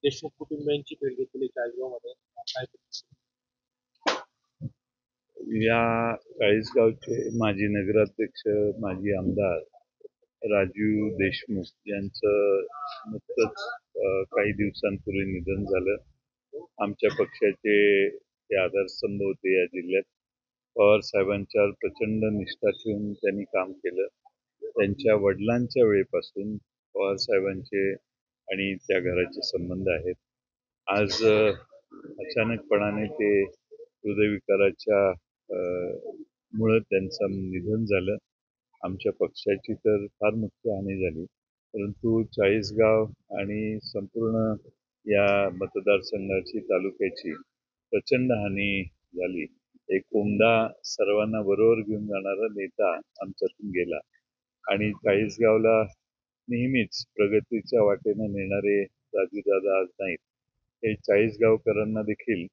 देशमुख कुटुंबियांची भेट घेतली चाळीसगावमध्ये. काय या चाळीसगावचे माजी नगराध्यक्ष, माजी आमदार राजू देशमुख यांचं नुकतंच काही दिवसांपूर्वी निधन झालं. आमच्या पक्षाचे ते आधारस्तंभ होते या जिल्ह्यात. पवार साहेबांच्यावर प्रचंड निष्ठा ठेवून त्यांनी काम केलं. त्यांच्या वडिलांच्या वेळेपासून पवार साहेबांचे आणि त्या घराचे संबंध आहेत. आज अचानकपणाने ते हृदयविकाराच्या मुळे त्यांचं निधन झालं. आमच्या पक्षाची तर फार मोठी हानी झाली, परंतु चाळीसगाव आणि संपूर्ण या मतदारसंघाची, तालुक्याची प्रचंड हानी झाली. एक उमदा सर्वांना बरोबर घेऊन जाणारा नेता आमच्यातून गेला आणि चाळीसगावला नेहमीच प्रगतीच्या वाटेने नेणारे राजूदादा आज नाहीत. हे चाळीसगावकरांना देखील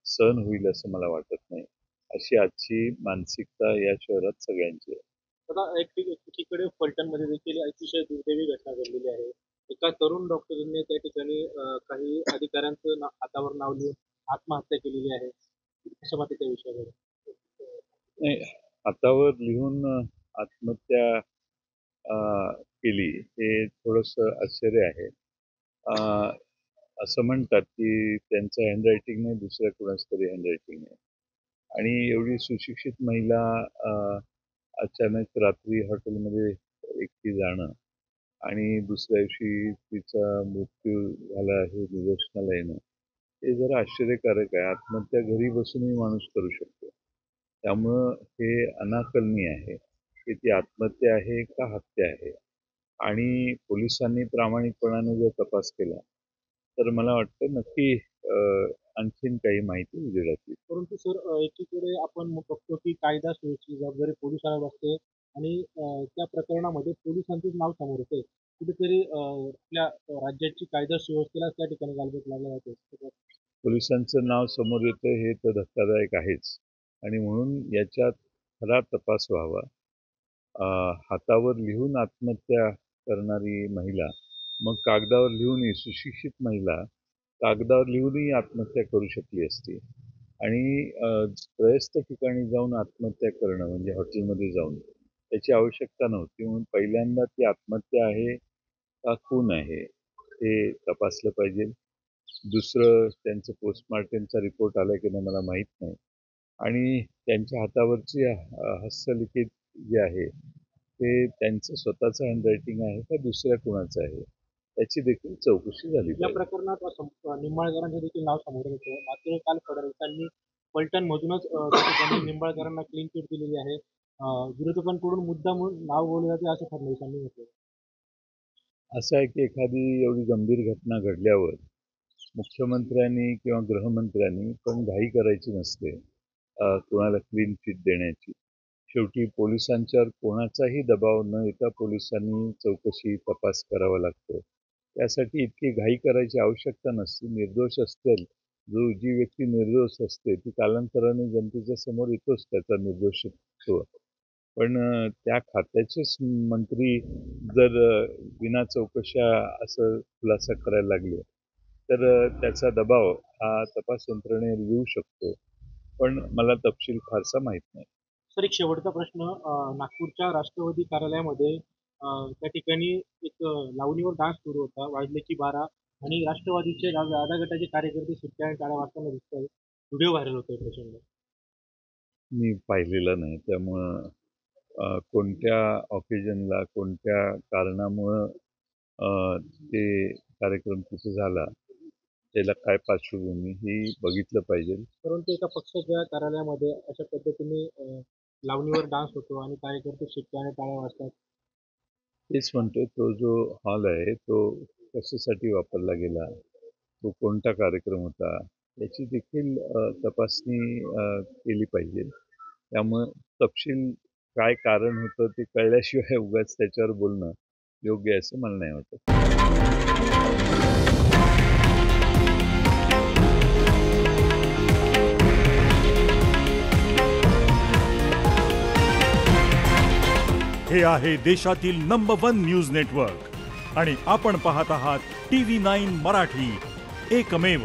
सहन होईल असं मला वाटत नाही. अशी आजची मानसिकता या शहरात सगळ्यांची आहे. आता एकीकडे फलटणमध्ये देखील अतिशय दुर्दैवी घटना घडलेली आहे. एका तरुण डॉक्टरने त्या ठिकाणी काही अधिकाऱ्यांचं हातावर नाव लिहून आत्महत्या केलेली आहे. कसं वाटतं त्या विषयावर? नाही, हातावर लिहून आत्महत्या केली हे थोडंसं आश्चर्य आहे. असं म्हणतात की त्यांचं हँडरायटिंग नाही, दुसऱ्या कुणाच तरी हँडरायटिंग आहे. आणि एवढी सुशिक्षित महिला अचानक रात्री हॉटेलमध्ये एकटी जाणं आणि दुसऱ्या दिवशी तिचा मृत्यू झाला हे निदर्शनाला येणं, हे जरा आश्चर्यकारक आहे. आत्महत्या घरी बसूनही माणूस करू शकतो. त्यामुळं हे अनाकलनीय आहे की ती आत्महत्या आहे का हत्या आहे. आणि पोलिसांनी प्रामाणिकपणाने जर तपास केला तर मला वाटतं नक्की आणखीन काही माहिती उजेडात येईल. परंतु सर, एकीकडे आपण बघतो की कायदा सुव्यवस्थेची जबाबदारी पोलिसांना असते आणि त्या प्रकरणामध्ये पोलिसांचंच नाव समोर येते. कुठेतरी आपल्या राज्याची कायदा सुव्यवस्थेला त्या ठिकाणी गालबोट लागला जातो. पोलिसांचं नाव समोर येतं हे तर धक्कादायक आहेच आणि म्हणून याच्यात खरा तपास व्हावा. हातावर लिहून आत्महत्या करणारी महिला, मग कागदावर लिहूनही सुशिक्षित महिला कागदावर लिहूनही आत्महत्या करू शकली असती. आणि त्रयस्थ ठिकाणी जाऊन आत्महत्या करणं म्हणजे हॉटेलमध्ये जाऊन त्याची आवश्यकता नव्हती. म्हणून पहिल्यांदा ती आत्महत्या आहे का खून आहे ते तपासलं पाहिजे. दुसरं, त्यांचं पोस्टमॉर्टमचा रिपोर्ट आला की नाही मला माहीत नाही. आणि त्यांच्या हातावरची हस्तलिखित जे आहे ते त्यांचं स्वतःचं हँडरायटिंग आहे का दुसऱ्या कुणाचं आहे त्याची देखील चौकशी झाली या पाहिजे. प्रकरणात निंबाळकरांचं देखील नाव समोर येतं. मात्र काल फडणवीसांनी फलटणमधूनच त्या ठिकाणी निंबाळकरांना क्लीन चिट दिलेली आहे. विरोधकांकडून मुद्दा म्हणून नाव बोलले जाते असं फडणवीसांनी म्हटलं. असं आहे की एखादी एवढी गंभीर घटना घडल्यावर मुख्यमंत्र्यांनी किंवा गृहमंत्र्यांनी पण घाई करायची नसते कोणाला क्लीन चिट देण्याची. शेवटी पोलिसांच्यावर कोणाचाही दबाव न येता पोलिसांनी चौकशी तपास करावा लागतो. त्यासाठी इतकी घाई करायची आवश्यकता नसते. निर्दोष असेल, जी व्यक्ती निर्दोष असते ती कालांतराने जनतेच्या समोर येतोच त्याचा निर्दोषत्व. पण त्या खात्याचेच मंत्री जर विना चौकशा असं खुलासा करायला लागले तर त्याचा दबाव हा तपास यंत्रणेवर येऊ शकतो. पण मला तपशील फारसा माहीत नाही. सर, एक शेवटचा प्रश्न. नागपूरच्या राष्ट्रवादी कार्यालयामध्ये त्या ठिकाणी एक लावणीवर डान्स सुरू होता. वाजले की 12 आणि राष्ट्रवादीचे दादा गटाचे कार्यकर्ते सुट्ट्या आणि टाळ्या वाजताना दिसत आहेत. व्हिडिओ व्हायरल होतोय प्रचंड. मी पाहिलेलं नाही, त्यामुळं कोणत्या ऑकेजनला कोणत्या कारणामुळं ते कार्यक्रम तिथे झाला त्याला काय पार्श्वभूमी ही बघितलं पाहिजे. परंतु एका पक्षाच्या कार्यालयामध्ये अशा पद्धतीने लावणीवर डान्स होतो आणि कार्यकर्ते शिट्ट्या आणि टाळ्या वाजतात. तेच म्हणतोय, तो जो हॉल आहे तो कशासाठी वापरला गेला, तो कोणता कार्यक्रम होता याची देखील तपासणी केली पाहिजे. त्यामुळं तपशील काय कारण होतं ते कळल्याशिवाय उगाच त्याच्यावर बोलणं योग्य आहे असं मला नाही वाटत. हे आहे देशातील नंबर 1 न्यूज नेटवर्क आणि आपण पाहत आहात TV9 मराठी, एकमेव